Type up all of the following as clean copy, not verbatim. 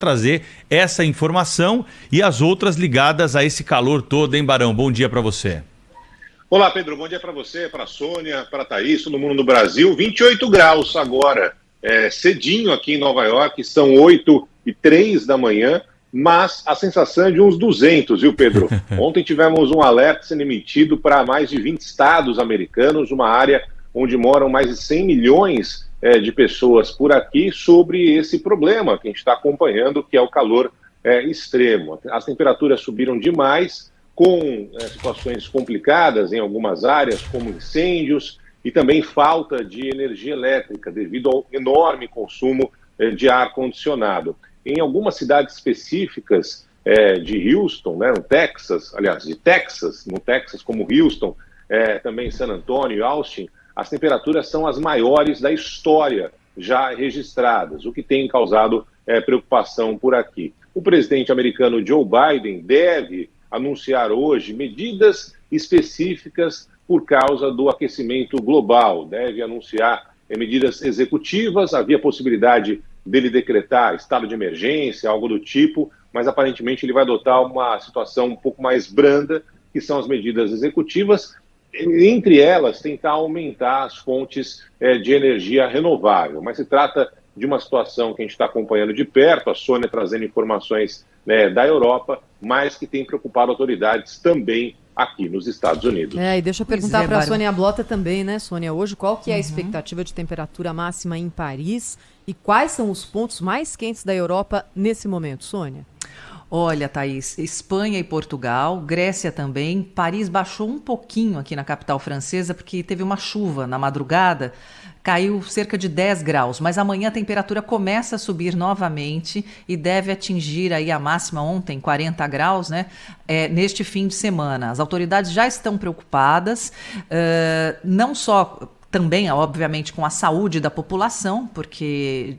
trazer essa informação e as outras ligadas a esse calor todo, hein, Barão? Bom dia para você. Olá, Pedro. Bom dia para você, para a Sônia, para a Thaís, todo mundo no Brasil. 28 graus agora, cedinho aqui em Nova York, são 8h03 da manhã, mas a sensação é de uns 200, viu, Pedro? Ontem tivemos um alerta sendo emitido para mais de 20 estados americanos, uma área onde moram mais de 100 milhões de pessoas por aqui, sobre esse problema que a gente está acompanhando, que é o calor extremo. As temperaturas subiram demais, com situações complicadas em algumas áreas, como incêndios e também falta de energia elétrica, devido ao enorme consumo de ar-condicionado. Em algumas cidades específicas de Houston, né, no Texas, aliás, no Texas, como Houston, também San Antonio e Austin, as temperaturas são as maiores da história já registradas, o que tem causado preocupação por aqui. O presidente americano Joe Biden deve anunciar hoje medidas específicas por causa do aquecimento global. Deve anunciar medidas executivas. Havia possibilidade dele decretar estado de emergência, algo do tipo, mas aparentemente ele vai adotar uma situação um pouco mais branda, que são as medidas executivas. Entre elas, tentar aumentar as fontes de energia renovável. Mas se trata de uma situação que a gente está acompanhando de perto, a Sônia trazendo informações da Europa, mas que tem preocupado autoridades também aqui nos Estados Unidos. E deixa eu perguntar para a Sônia Blota também, né, Sônia? Hoje, qual que é a expectativa de temperatura máxima em Paris e quais são os pontos mais quentes da Europa nesse momento, Sônia? Olha, Thaís, Espanha e Portugal, Grécia também. Paris baixou um pouquinho aqui na capital francesa porque teve uma chuva na madrugada, caiu cerca de 10 graus, mas amanhã a temperatura começa a subir novamente e deve atingir aí a máxima ontem, 40 graus, né, neste fim de semana. As autoridades já estão preocupadas, não só também, obviamente, com a saúde da população, porque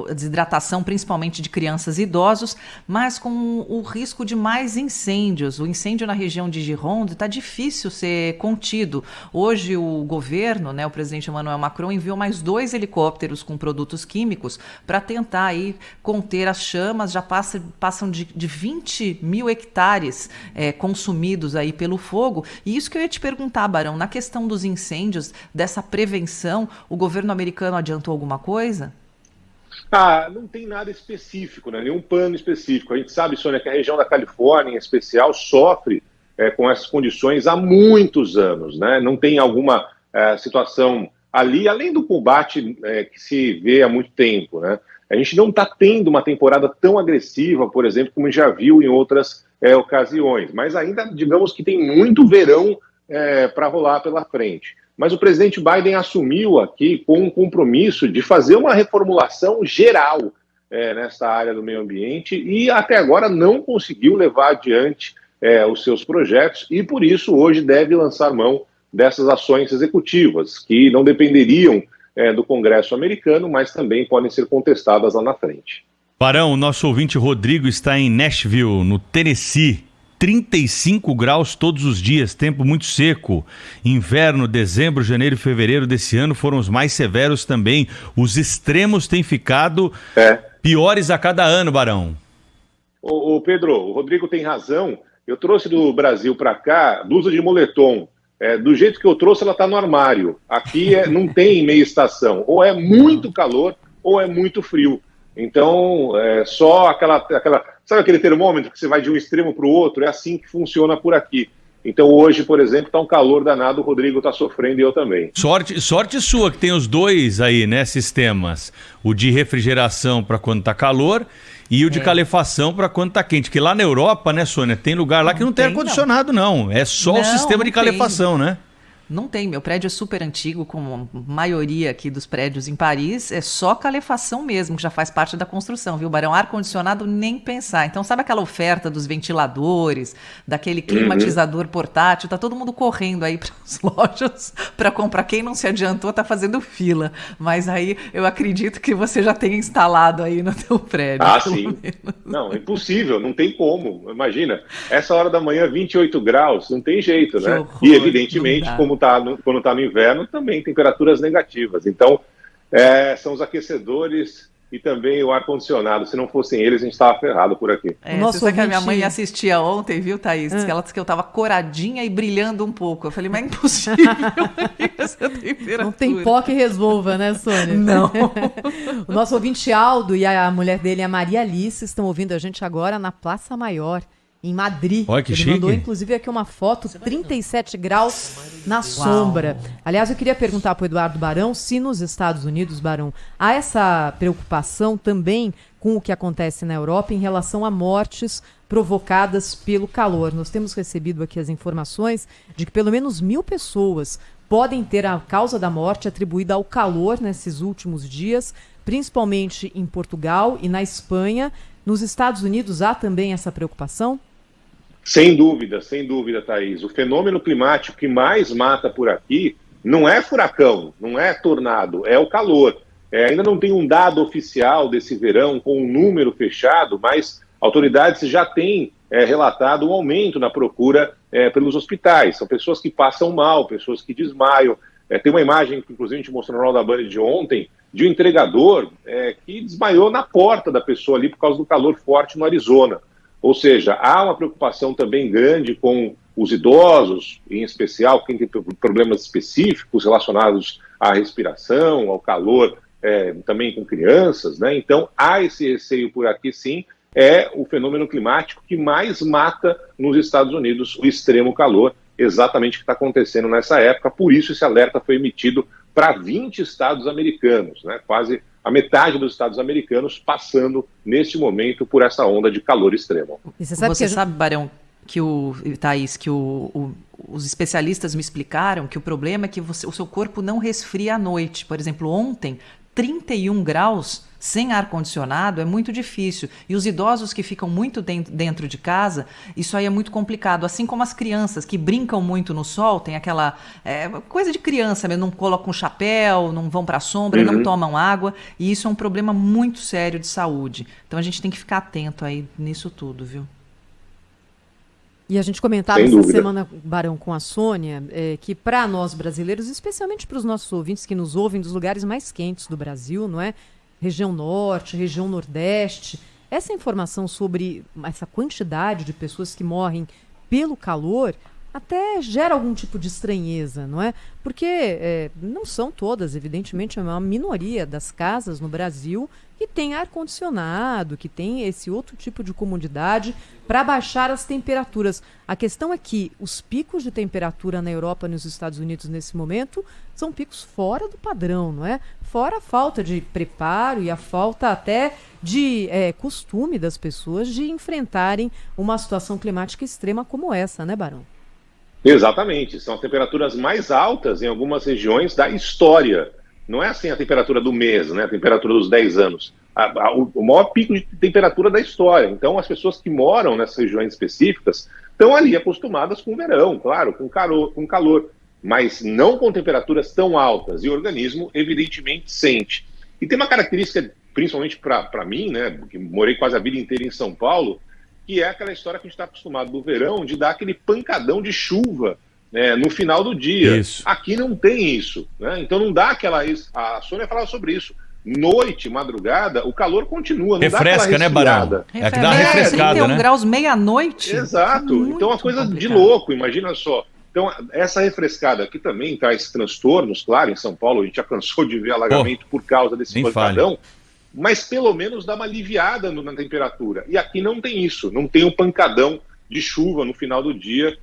a desidratação, principalmente de crianças e idosos, mas com o risco de mais incêndios. O incêndio na região de Gironde está difícil ser contido. Hoje o governo, né, o presidente Emmanuel Macron, enviou mais 2 helicópteros com produtos químicos para tentar aí conter as chamas. Já passam de 20 mil hectares consumidos aí pelo fogo. E isso que eu ia te perguntar, Barão, na questão dos incêndios, dessa prevenção, o governo americano adiantou alguma coisa? Não tem nada específico, né? Nenhum plano específico. A gente sabe, Sônia, que a região da Califórnia, em especial, sofre com essas condições há muitos anos, né? Não tem alguma situação ali, além do combate que se vê há muito tempo, né? A gente não está tendo uma temporada tão agressiva, por exemplo, como já viu em outras ocasiões, mas ainda, digamos que tem muito verão para rolar pela frente. Mas o presidente Biden assumiu aqui com um compromisso de fazer uma reformulação geral nessa área do meio ambiente e até agora não conseguiu levar adiante os seus projetos e por isso hoje deve lançar mão dessas ações executivas que não dependeriam do Congresso americano, mas também podem ser contestadas lá na frente. Barão, o nosso ouvinte Rodrigo está em Nashville, no Tennessee. 35 graus todos os dias, tempo muito seco. Inverno, dezembro, janeiro e fevereiro desse ano foram os mais severos também. Os extremos têm ficado piores a cada ano, Barão. Ô Pedro, o Rodrigo tem razão. Eu trouxe do Brasil para cá blusa de moletom. Do jeito que eu trouxe, ela está no armário. Aqui não tem meia estação. Ou é muito calor ou é muito frio. Então, só aquela... Sabe aquele termômetro que você vai de um extremo para o outro? É assim que funciona por aqui. Então hoje, por exemplo, está um calor danado, o Rodrigo está sofrendo e eu também. Sorte sua que tem os dois aí, né, sistemas. O de refrigeração para quando está calor e o de calefação para quando está quente. Que lá na Europa, né, Sônia, tem lugar lá que não tem ar-condicionado, não. É só o sistema de calefação, né? Não tem, meu prédio é super antigo, como a maioria aqui dos prédios em Paris, é só calefação mesmo, que já faz parte da construção, viu, Barão? Ar-condicionado nem pensar. Então, sabe aquela oferta dos ventiladores, daquele climatizador portátil? Tá todo mundo correndo aí para as lojas para comprar. Quem não se adiantou tá fazendo fila. Mas aí eu acredito que você já tenha instalado aí no teu prédio. Sim. Não, é impossível, não tem como. Imagina, essa hora da manhã, 28 graus, não tem jeito, né? Horror, e evidentemente, quando está no inverno, também temperaturas negativas. Então, são os aquecedores e também o ar-condicionado. Se não fossem eles, a gente estava ferrado por aqui. Você sabe que a minha mãe assistia ontem, viu, Thaís? Ela disse que eu estava coradinha e brilhando um pouco. Eu falei, mas é impossível essa temperatura. Não tem pó que resolva, né, Sônia? Não. O nosso ouvinte Aldo e a mulher dele, a Maria Alice, estão ouvindo a gente agora na Praça Maior, em Madrid. Olha que Ele chique. mandou, inclusive, aqui uma foto, 37 graus na sombra. Aliás, eu queria perguntar para o Eduardo Barão se nos Estados Unidos, Barão, há essa preocupação também com o que acontece na Europa em relação a mortes provocadas pelo calor. Nós temos recebido aqui as informações de que pelo menos 1.000 pessoas podem ter a causa da morte atribuída ao calor nesses últimos dias, principalmente em Portugal e na Espanha. Nos Estados Unidos há também essa preocupação? Sem dúvida, Thaís. O fenômeno climático que mais mata por aqui não é furacão, não é tornado, é o calor. Ainda não tem um dado oficial desse verão com um número fechado, mas autoridades já têm relatado um aumento na procura pelos hospitais. São pessoas que passam mal, pessoas que desmaiam. Tem uma imagem que, inclusive, a gente mostrou no Jornal da Band de ontem, de um entregador que desmaiou na porta da pessoa ali por causa do calor forte no Arizona. Ou seja, há uma preocupação também grande com os idosos, em especial quem tem problemas específicos relacionados à respiração, ao calor, também com crianças, né? Então, há esse receio por aqui, sim. É o fenômeno climático que mais mata nos Estados Unidos, o extremo calor, exatamente o que está acontecendo nessa época. Por isso, esse alerta foi emitido para 20 estados americanos, né? Quase a metade dos estados americanos passando, neste momento, por essa onda de calor extremo. E você sabe, Barão, Thaís, que os especialistas me explicaram que o problema é que o seu corpo não resfria à noite. Por exemplo, ontem, 31 graus sem ar-condicionado é muito difícil. E os idosos que ficam muito dentro de casa, isso aí é muito complicado. Assim como as crianças que brincam muito no sol, tem aquela coisa de criança mesmo, não colocam chapéu, não vão para a sombra, não tomam água. E isso é um problema muito sério de saúde. Então a gente tem que ficar atento aí nisso tudo, viu? E a gente comentava essa semana, Barão, com a Sônia, que para nós brasileiros, especialmente para os nossos ouvintes que nos ouvem dos lugares mais quentes do Brasil, não é? Região Norte, região Nordeste, essa informação sobre essa quantidade de pessoas que morrem pelo calor até gera algum tipo de estranheza, não é? Porque não são todas, evidentemente, é uma minoria das casas no Brasil que tem ar-condicionado, que tem esse outro tipo de comodidade para baixar as temperaturas. A questão é que os picos de temperatura na Europa e nos Estados Unidos nesse momento são picos fora do padrão, não é? Fora a falta de preparo e a falta até de costume das pessoas de enfrentarem uma situação climática extrema como essa, né, Barão? Exatamente, são as temperaturas mais altas em algumas regiões da história. Não é assim a temperatura do mês, né? A temperatura dos 10 anos. O maior pico de temperatura da história. Então, as pessoas que moram nessas regiões específicas estão ali acostumadas com o verão, claro, com calor, mas não com temperaturas tão altas. E o organismo, evidentemente, sente. E tem uma característica, principalmente para mim, né? Que morei quase a vida inteira em São Paulo, que é aquela história que a gente está acostumado do verão, de dar aquele pancadão de chuva no final do dia. Isso. Aqui não tem isso, né? Então não dá aquela... A Sônia falava sobre isso. Noite, madrugada, o calor continua. Não refresca, dá né, Barão? É que dá uma refrescada, 31 né? graus meia-noite. Exato. Então é uma coisa complicado. De louco, imagina só. Então essa refrescada aqui também traz transtornos, claro, em São Paulo a gente já cansou de ver alagamento por causa desse pancadão. Mas pelo menos dá uma aliviada na temperatura. E aqui não tem isso, não tem um pancadão de chuva no final do dia,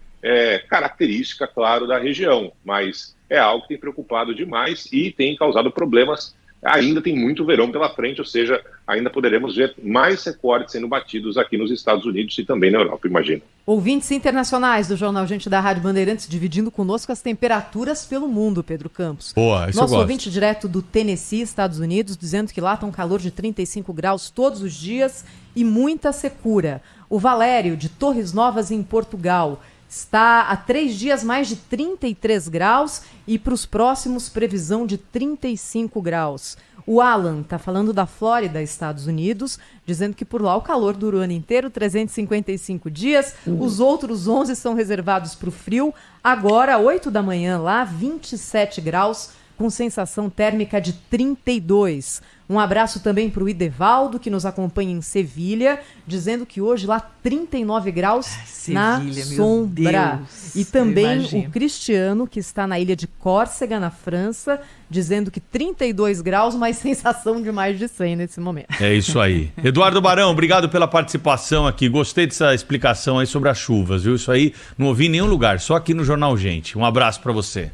característica, claro, da região, mas é algo que tem preocupado demais e tem causado problemas. Ainda tem muito verão pela frente, ou seja, ainda poderemos ver mais recordes sendo batidos aqui nos Estados Unidos e também na Europa, imagino. Ouvintes internacionais do Jornal Gente da Rádio Bandeirantes dividindo conosco as temperaturas pelo mundo, Pedro Campos. Boa, isso Nosso ouvinte direto do Tennessee, Estados Unidos, dizendo que lá está um calor de 35 graus todos os dias e muita secura. O Valério, de Torres Novas, em Portugal, está há 3 dias mais de 33 graus e para os próximos previsão de 35 graus. O Alan está falando da Flórida, Estados Unidos, dizendo que por lá o calor dura o ano inteiro, 355 dias. Os outros 11 são reservados para o frio. Agora, 8 da manhã lá, 27 graus, com sensação térmica de 32. Um abraço também para o Idevaldo, que nos acompanha em Sevilha, dizendo que hoje lá 39 graus na sombra. E também o Cristiano, que está na ilha de Córcega, na França, dizendo que 32 graus, mas sensação de mais de 100 nesse momento. É isso aí. Eduardo Barão, obrigado pela participação aqui. Gostei dessa explicação aí sobre as chuvas, viu? Isso aí não ouvi em nenhum lugar, só aqui no Jornal Gente. Um abraço para você.